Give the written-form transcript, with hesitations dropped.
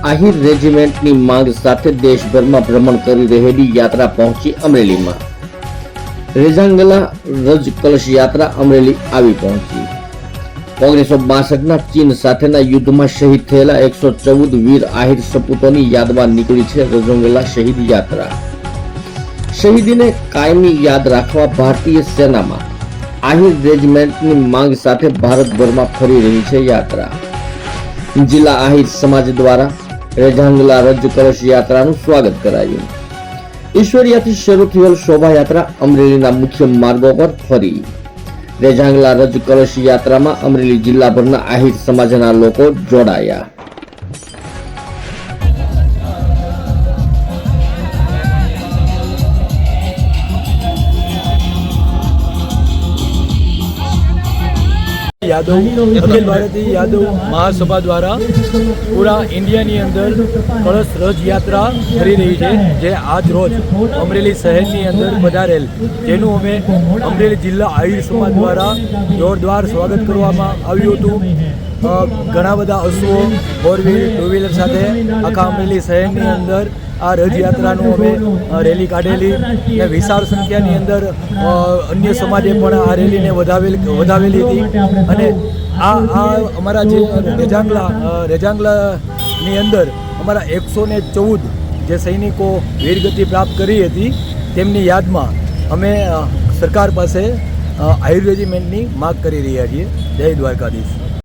આહિર રેજિમેન્ટની માંગ સાથે દેશભરમાં ભ્રમણ કરી રહેલી યાત્રા પહોંચી અમરેલીમાં। રેજાંગલા રજ કલશ યાત્રા અમરેલી આવી પહોંચી। 1962ના ચીન સાથેના યુદ્ધમાં શહીદ થયેલા 114 વીર આહિર સપૂતોની યાદમાં નીકળી છે રજોંગલા શહીદ યાત્રા। શહીદીને કાયમી યાદ રાખવા ભારતીય સેનામાં આહિર રેજિમેન્ટની માંગ સાથે ભારતભરમાં ફરી રહી છે યાત્રા। જિલ્લા આહિર સમાજ દ્વારા રેજાંગલા રજ કલશ યાત્રાનું સ્વાગત કરાયું। ઈશ્વરિયાથી શરૂ થયેલ શોભાયાત્રા અમરેલીના મુખ્ય માર્ગો પર ફરી। રેજાંગલા રજ કલશ યાત્રામાં અમરેલી જિલ્લાભરના આહિર સમાજના લોકો જોડાયા। यादव अखिल भारतीय यादव महासभा द्वारा पूरा इंडिया नी अंदर कलश रज यात्रा फरी रही है जे आज रोज अमरेली शहर नी अंदर पधारेल जेनु अमे अमरेली जिल्ला आहिर समाज द्वारा जोरदार स्वागत करवामां आव्युं हतुं। घणा बधा अश्वो फोर व्हील टू व्हीलर साथे आखा अमरेली शहर नी अंदर आ रज यात्रानु अमे रेली काढेली ने विशाल संख्यानी अंदर अन्य समाजे पण आ रेलीने વધાવેલી હતી અને આ અમારા જે રેજાંગલાની અંદર અમારા 114 જે સૈનિકો વીરગતિ પ્રાપ્ત કરી હતી તેમની યાદમાં અમે સરકાર પાસે આહિર રેજિમેન્ટની માગ કરી રહ્યા છીએ। જય દ્વારકાધીશ।